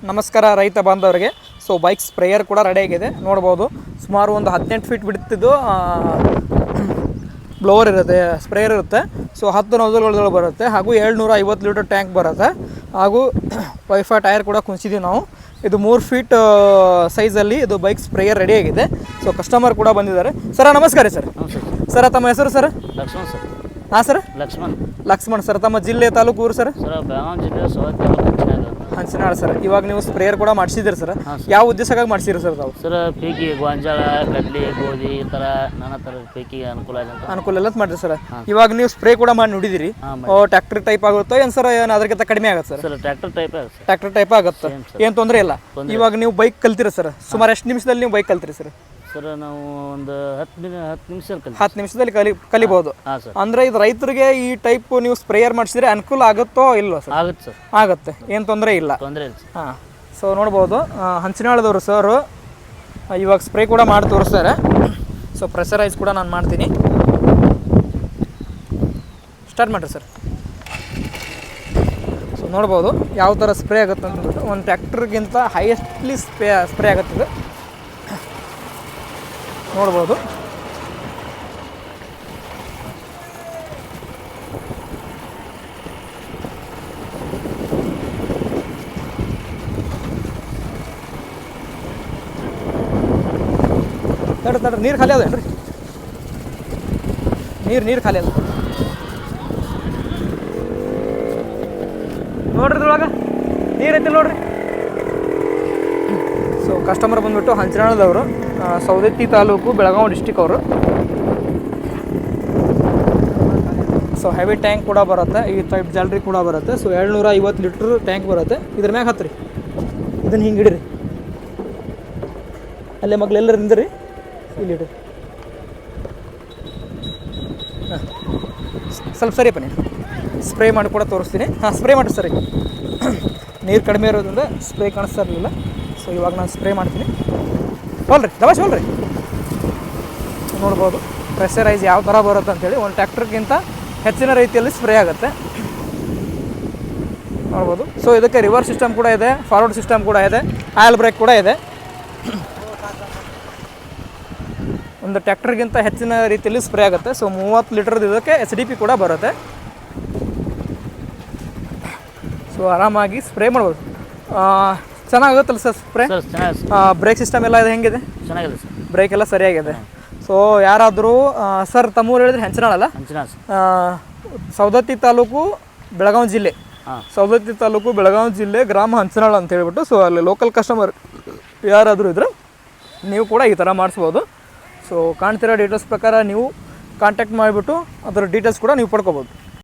ನಮಸ್ಕಾರ ರೈತ ಬಾಂಧವರಿಗೆ. ಸೊ ಬೈಕ್ ಸ್ಪ್ರೇಯರ್ ಕೂಡ ರೆಡಿ ಆಗಿದೆ ನೋಡ್ಬೋದು. ಸುಮಾರು ಒಂದು 18 ಫೀಟ್ ಬಿಡ್ತಿದ್ದು ಬ್ಲೋವರ್ ಇರುತ್ತೆ, ಸ್ಪ್ರೇಯರ್ ಇರುತ್ತೆ. ಸೊ 10 ನೋಸಲ್ಗಳು ಬರುತ್ತೆ ಹಾಗೂ 750 ಲೀಟರ್ ಟ್ಯಾಂಕ್ ಬರುತ್ತೆ ಹಾಗೂ ವೈಫೈ ಟೈರ್ ಕೂಡ ಕುಣಿಸಿದ್ದೀವಿ ನಾವು. ಇದು 3 ಫೀಟ್ ಸೈಜಲ್ಲಿ ಇದು ಬೈಕ್ ಸ್ಪ್ರೇಯರ್ ರೆಡಿ ಆಗಿದೆ. ಸೊ ಕಸ್ಟಮರ್ ಕೂಡ ಬಂದಿದ್ದಾರೆ. ಸರ್ ನಮಸ್ಕಾರ ಸರ್. ಸರ್ ತಮ್ಮ ಹೆಸರು ಸರ್? ಲಕ್ಷ್ಮಣ್ ಸರ್. ಹಾಂ ಸರ್, ಲಕ್ಷ್ಮಣ್ ಸರ್. ತಮ್ಮ ಜಿಲ್ಲೆ ತಾಲೂಕು ಊರು ಸರ್? ಬೆಳಗಾವಿ ಜಿಲ್ಲೆ ಸವದತ್ತಿ ಹಂಚಿನಾಳ ಸರ್. ಇವಾಗ ನೀವು ಸ್ಪ್ರೇಯರ್ ಕೂಡ ಮಾಡಿಸಿದ್ದೀರಿ ಸರ್, ಯಾವ ಉದ್ದೇಶಕ್ಕಾಗಿ ಮಾಡಿಸಿರಿ ಸರ್ ತಾವು? ಸರ್ ಪೀಕಿ ಗೋಂಜಾಳ ಕಡ್ಲಿ ಗೋಧಿ ಈ ಥರ ನಾನಾ ಥರದ ಪೀಕಿಗೆ ಅನುಕೂಲ ಎಲ್ಲ ಮಾಡಿರಿ ಸರ್. ಇವಾಗ ನೀವು ಸ್ಪ್ರೇ ಕೂಡ ಮಾಡಿ ನೋಡಿದಿರಿ, ಟ್ರ್ಯಾಕ್ಟರ್ ಟೈಪ್ ಆಗುತ್ತೋ ಏನು ಸರ್? ಏನು ಅದಕ್ಕಿಂತ ಕಡಿಮೆ ಆಗುತ್ತೆ ಸರ್? ಟ್ರ್ಯಾಕ್ಟರ್ ಟೈಪ್ ಆಗುತ್ತೆ, ಏನು ತೊಂದರೆ ಇಲ್ಲ. ಇವಾಗ ನೀವು ಬೈಕ್ ಕಲ್ತೀರಿ ಸರ್, ಸುಮಾರು ಎಷ್ಟು ನಿಮಿಷದಲ್ಲಿ ನೀವು ಬೈಕ್ ಕಲ್ತೀರಿ ಸರ್? ಸರ್ ನಾವು ಒಂದು 10 ನಿಮಿಷದಲ್ಲಿ ಕಲಿಬಹುದು. ಅಂದ್ರೆ ಇದು ರೈತರಿಗೆ ಈ ಟೈಪ್ ನೀವು ಸ್ಪ್ರೇಯರ್ ಮಾಡಿಸಿದ್ರೆ ಅನುಕೂಲ ಆಗುತ್ತೋ ಇಲ್ವೋ ಸರ್? ಆಗುತ್ತೆ, ಏನು ತೊಂದರೆ ಇಲ್ಲ. ಹಾಂ, ಸೊ ನೋಡ್ಬೋದು ಹಂಚಿನಾಳದವರು ಸರ್ ಇವಾಗ ಸ್ಪ್ರೇ ಕೂಡ ಮಾಡಿ ತೋರಿಸ್ತಾರೆ. ಸೊ ಪ್ರೆಷರೈಸ್ ಕೂಡ ನಾನು ಮಾಡ್ತೀನಿ. ಸ್ಟಾರ್ಟ್ ಮಾಡಿರಿ ಸರ್. ಸೊ ನೋಡ್ಬೋದು ಯಾವ ಥರ ಸ್ಪ್ರೇ ಆಗುತ್ತೆ ಅಂತಂದ್ಬಿಟ್ಟು. ಒಂದು ಟ್ರ್ಯಾಕ್ಟರ್ಗಿಂತ ಹೈಯೆಸ್ಟ್ಲಿ ಸ್ಪ್ರೇ ಆಗುತ್ತದೆ ನೋಡ್ಬೋದು. ತಡ್ರಿ ನೀರು ಖಾಲಿ ಅದೇನ್ರಿ? ನೀರು ಖಾಲಿ ಅದ ನೋಡ್ರಿ, ಇದ್ರೊಳಗೆ ನೀರು ಐತಿ ನೋಡ್ರಿ. ಸೊ ಕಸ್ಟಮರ್ ಬಂದ್ಬಿಟ್ಟು ಹಂಚಿನಾಳದವರು, ಸವದತ್ತಿ ತಾಲೂಕು, ಬೆಳಗಾವಿ ಡಿಸ್ಟಿಕ್ ಅವರು. ಸೊ ಹೆವಿ ಟ್ಯಾಂಕ್ ಕೂಡ ಬರುತ್ತೆ, ಈ ಟೈಪ್ ಜಾಲರಿ ಕೂಡ ಬರುತ್ತೆ. ಸೊ 750 ಲೀಟ್ರ್ ಟ್ಯಾಂಕ್ ಬರುತ್ತೆ. ಇದ್ರ ಮ್ಯಾಗ ಹತ್ರಿ, ಇದನ್ನು ಹಿಂಗೆ ಹಿಡಿರಿ, ಅಲ್ಲೇ ಮಗ್ಳೆಲ್ಲರೂ ನಿಂದ್ರಿ, ಇಲ್ಲಿ ಇಡ್ರಿ. ಹಾಂ, ಸ್ವಲ್ಪ ಸರಿಯಪ್ಪ, ನೀನು ಸ್ಪ್ರೇ ಮಾಡಿ ಕೂಡ ತೋರಿಸ್ತೀನಿ. ಹಾಂ, ಸ್ಪ್ರೇ ಮಾಡಿ ಸರಿ. ನೀರು ಕಡಿಮೆ ಇರೋದ್ರಿಂದ ಸ್ಪ್ರೇ ಕಾಣಿಸ್ತಾ ಇರಲಿಲ್ಲ. ಸೊ ಇವಾಗ ನಾನು ಸ್ಪ್ರೇ ಮಾಡ್ತೀನಿ. ಹೋಲ್ರಿ ದವಾಶ್ ಹೋಲ್ರಿ. ನೋಡ್ಬೋದು ಪ್ರೆಷರೈಸ್ ಯಾವ ಥರ ಬರುತ್ತೆ ಅಂತೇಳಿ. ಒಂದು ಟ್ರ್ಯಾಕ್ಟರ್ಗಿಂತ ಹೆಚ್ಚಿನ ರೀತಿಯಲ್ಲಿ ಸ್ಪ್ರೇ ಆಗುತ್ತೆ ನೋಡ್ಬೋದು. ಸೊ ಇದಕ್ಕೆ ರಿವರ್ಸ್ ಸಿಸ್ಟಮ್ ಕೂಡ ಇದೆ, ಫಾರ್ವರ್ಡ್ ಸಿಸ್ಟಮ್ ಕೂಡ ಇದೆ, ಆಯಿಲ್ ಬ್ರೇಕ್ ಕೂಡ ಇದೆ. ಒಂದು ಟ್ರ್ಯಾಕ್ಟರ್ಗಿಂತ ಹೆಚ್ಚಿನ ರೀತಿಯಲ್ಲಿ ಸ್ಪ್ರೇ ಆಗುತ್ತೆ. ಸೊ 30 ಲೀಟರ್ದು ಇದಕ್ಕೆ SDP ಕೂಡ ಬರುತ್ತೆ. ಸೊ ಆರಾಮಾಗಿ ಸ್ಪ್ರೇ ಮಾಡ್ಬೋದು. ಚೆನ್ನಾಗುತ್ತಲ್ಲ ಸರ್ ಸ್ಪ್ರೇ? ಬ್ರೇಕ್ ಸಿಸ್ಟಮ್ ಎಲ್ಲ ಇದೆ, ಹೆಂಗಿದೆ? ಚೆನ್ನಾಗಿದೆ ಸರ್, ಬ್ರೇಕ್ ಎಲ್ಲ ಸರಿಯಾಗಿದೆ. ಸೊ ಯಾರಾದರೂ ಸರ್ ತಮ್ಮೂರು ಹೇಳಿದ್ರೆ ಹಂಚಿನಾಳಲ್ಲ? ಸವದತ್ತಿ ತಾಲೂಕು, ಬೆಳಗಾವಿ ಜಿಲ್ಲೆ. ಸವದತ್ತಿ ತಾಲೂಕು, ಬೆಳಗಾವಿ ಜಿಲ್ಲೆ, ಗ್ರಾಮ ಹಂಚಿನಾಳ ಅಂತ ಹೇಳ್ಬಿಟ್ಟು. ಸೊ ಅಲ್ಲಿ ಲೋಕಲ್ ಕಸ್ಟಮರ್ ಯಾರಾದರೂ ಇದ್ರೆ ನೀವು ಕೂಡ ಈ ಥರ ಮಾಡಿಸ್ಬೋದು. ಸೊ ಕಾಣ್ತಿರೋ ಡೀಟೇಲ್ಸ್ ಪ್ರಕಾರ ನೀವು ಕಾಂಟ್ಯಾಕ್ಟ್ ಮಾಡಿಬಿಟ್ಟು ಅದರ ಡೀಟೇಲ್ಸ್ ಕೂಡ ನೀವು ಪಡ್ಕೋಬೋದು.